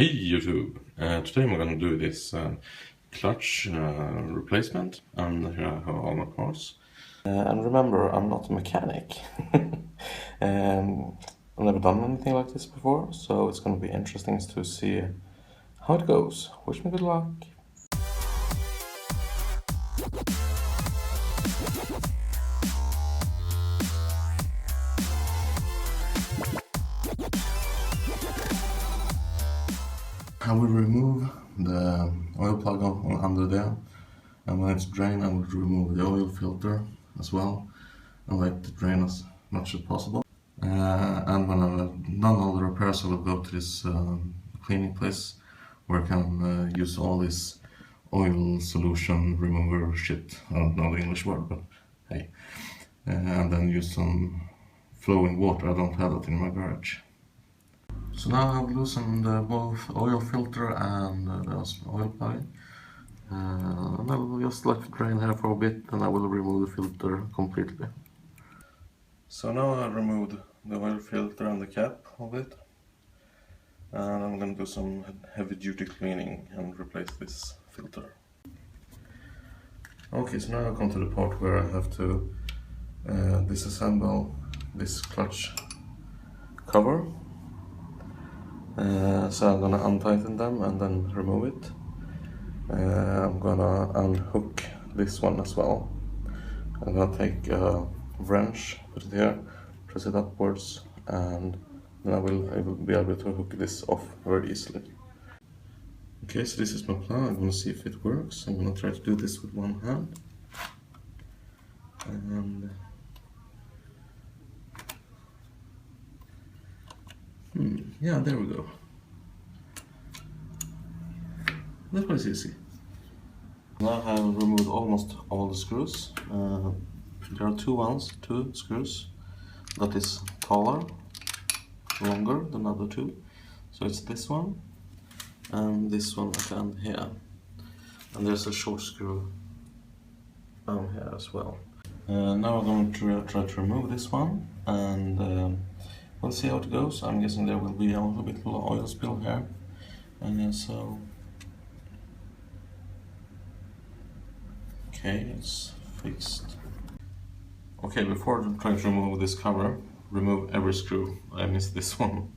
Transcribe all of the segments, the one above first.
Hey YouTube! Today I'm going to do this clutch replacement, and here I have all my parts. And remember, I'm not a mechanic. I've never done anything like this before, so it's going to be interesting to see how it goes. Wish me good luck! I will remove the oil plug under there, and when it's drained I will remove the oil filter as well and let it drain as much as possible. And when I've done all the repairs I will go to this cleaning place where I can use all this oil solution remover shit. I don't know the English word, but hey. And then use some flowing water. I don't have that in my garage. So now I've loosened both oil filter and the oil plug. And I will just let it drain here for a bit, and I will remove the filter completely. So now I removed the oil filter and the cap of it. And I'm going to do some heavy duty cleaning and replace this filter. Okay, so now I come to the part where I have to disassemble this clutch cover. So I'm gonna untighten them and then remove it. I'm gonna unhook this one as well. I'm gonna take a wrench, put it here, press it upwards, and then I will be able to hook this off very easily. Okay, so this is my plan. I'm gonna see if it works. I'm gonna try to do this with one hand. And yeah, there we go. That was easy. Now I have removed almost all the screws. There are two screws that is taller, longer than the other two. So it's this one and this one at the end here. And there's a short screw down here as well. Now I'm going to try to remove this one, and we'll see how it goes. I'm guessing there will be a little bit of oil spill here, and so okay, it's fixed. Okay, before trying to remove this cover, remove every screw. I missed this one,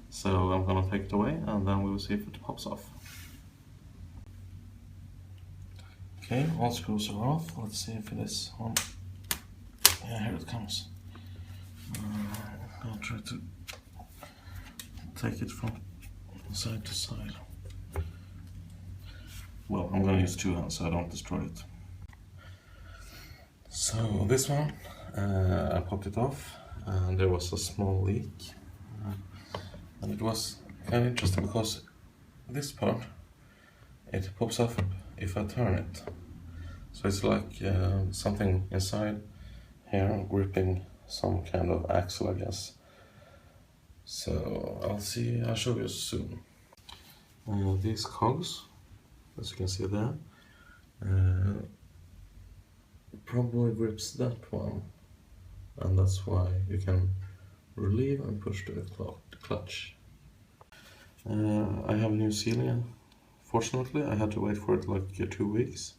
so I'm gonna take it away, and then we will see if it pops off. Okay, all screws are off. Let's see if it is on. Yeah, here it comes. I'll try to take it from side to side. Well, I'm gonna use two hands so I don't destroy it. So this one, I popped it off, and there was a small leak. And it was kind of interesting because this part, it pops off if I turn it. So it's like something inside here gripping some kind of axle, I guess. So I'll show you soon. These cogs, as you can see there, probably grips that one, and that's why you can relieve and push the clutch. I have a new seal. Fortunately, I had to wait for it like 2 weeks,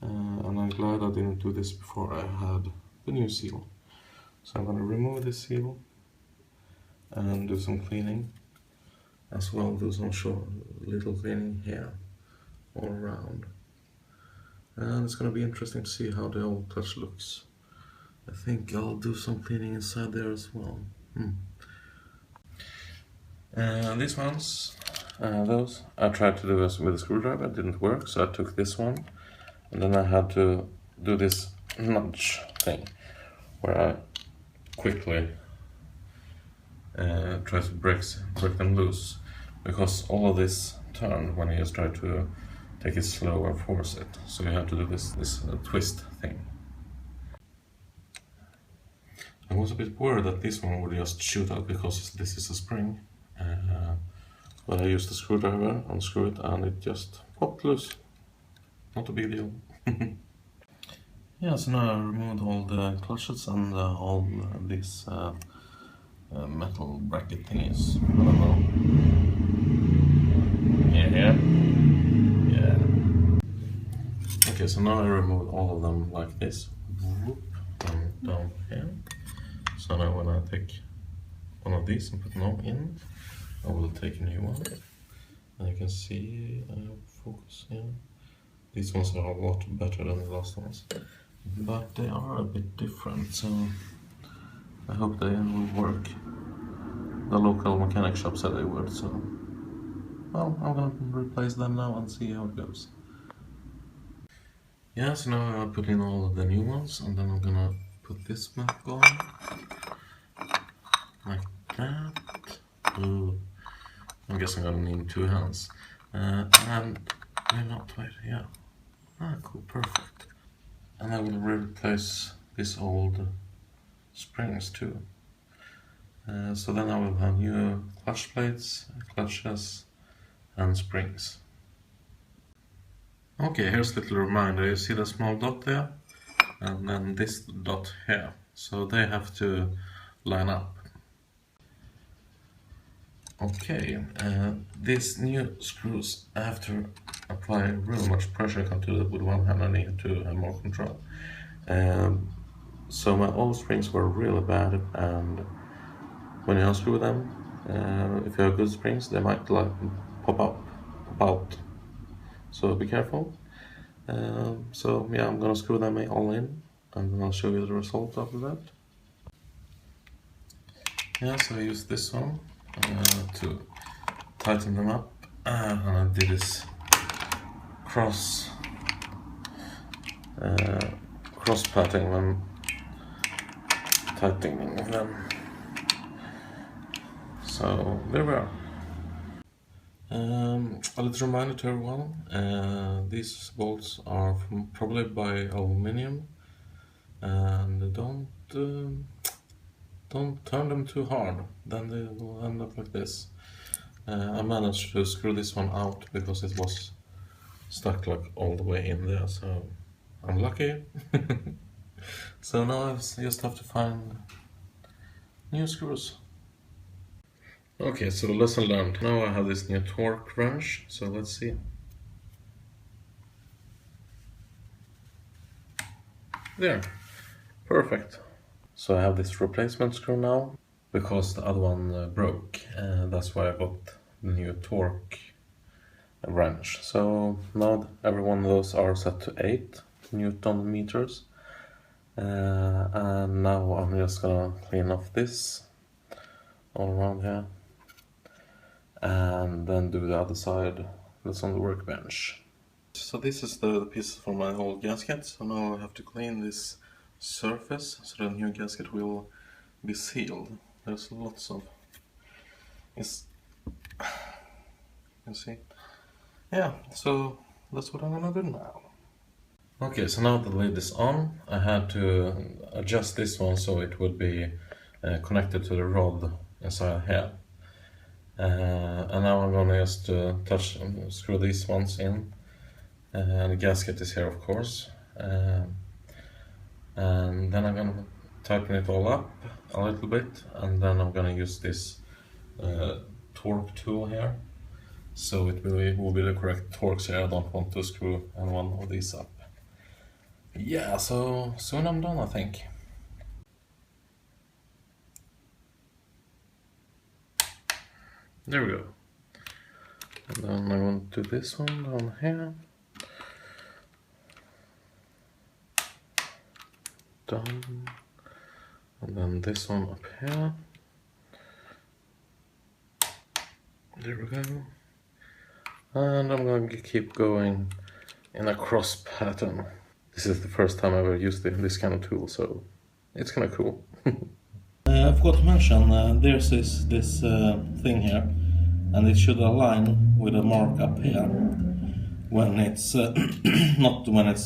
and I'm glad I didn't do this before I had the new seal. So I'm going to remove this seal and do some cleaning as well. Do some short little cleaning here all around, and it's going to be interesting to see how the old clutch looks. I think I'll do some cleaning inside there as well. These ones, those I tried to do this with a screwdriver. It didn't work, so I took this one, and then I had to do this nudge thing where I quickly try to break them loose, because all of this turn when you just try to take it slow and force it. So you have to do this twist thing. I was a bit worried that this one would just shoot out because this is a spring, but I used the screwdriver, unscrew it, and it just popped loose. Not a big deal. Yeah, so now I removed all the clutches and all these metal bracket thingies. I don't know. Okay, so now I removed all of them like this. Whoop, down here. So now when I take one of these and put them in, I will take a new one. And you can see, focus here. These ones are a lot better than the last ones. But they are a bit different, so I hope they will work. The local mechanic shop said they would, so well, I'm gonna replace them now and see how it goes. Yeah, so now I'll put in all of the new ones, and then I'm gonna put this back on, like that. Ooh. I guess I'm gonna need 2 hands. And wait, not wait, yeah. Ah, cool, perfect. And I will replace these old springs too. So then I will have new clutch plates, clutches, and springs. Okay, here's a little reminder. You see the small dot there? And then this dot here. So they have to line up. Okay, these new screws, I have to apply really much pressure to it with one hand. I need to have more control. So my old springs were really bad, and when you unscrew them, if you have good springs, they might like pop out. So be careful. So yeah, I'm gonna screw them all in, and then I'll show you the result after that. Yeah, so I used this one to tighten them up, and I did this cross patting them, tightening them. So there we are. A little reminder to everyone, these bolts are probably by aluminium, and don't turn them too hard, then they will end up like this. I managed to screw this one out because it was stuck like all the way in there, so I'm lucky. So now I just have to find new screws. Okay, so lesson learned. Now I have this new torque wrench, so let's see. There, perfect. So I have this replacement screw now, because the other one broke, and that's why I got the new torque wrench. So now every one of those are set to 8 Newton meters. And now I'm just gonna clean off this all around here, and then do the other side that's on the workbench. So this is the piece for my old gasket, so now I have to clean this surface so the new gasket will be sealed. There's lots of... you can see. Yeah, so that's what I'm gonna do now. Okay, so now the lid is on, I had to adjust this one so it would be connected to the rod inside here. And now I'm gonna just screw these ones in. And the gasket is here, of course. And then I'm gonna tighten it all up a little bit, and then I'm gonna use this torque tool here, so it will be the correct torques here. I don't want to screw any one of these up. Yeah, so soon I'm done, I think. There we go. And then I want to do this one down here. Done. And then this one up here. There we go. And I'm going to keep going in a cross pattern. This is the first time I've ever used this kind of tool, so it's kind of cool. I forgot to mention, there's this thing here, and it should align with a mark up here when it's not when it's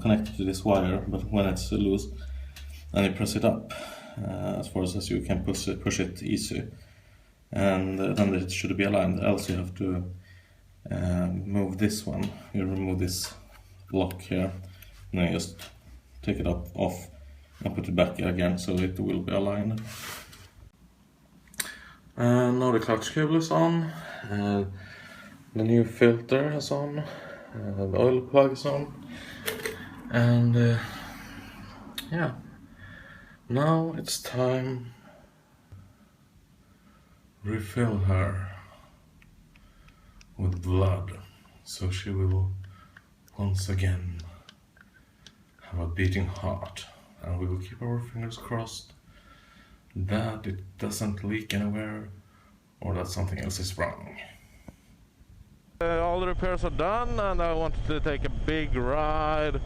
connected to this wire, but when it's loose, and you press it up as far as you can push it easy, and then it should be aligned. Else you have to move this one. You remove this block here, and then just take it off and put it back again so it will be aligned. Now the clutch cable is on, the new filter is on, The oil plug is on, and yeah, now it's time refill her with blood, so she will once again have a beating heart, and we will keep our fingers crossed that it doesn't leak anywhere or that something else is wrong. All the repairs are done, and I wanted to take a big ride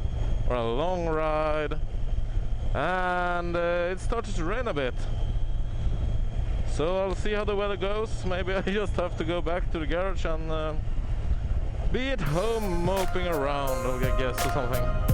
or a long ride, and it started to rain a bit, so I'll see how the weather goes. Maybe I just have to go back to the garage and be at home moping around, I guess, or something.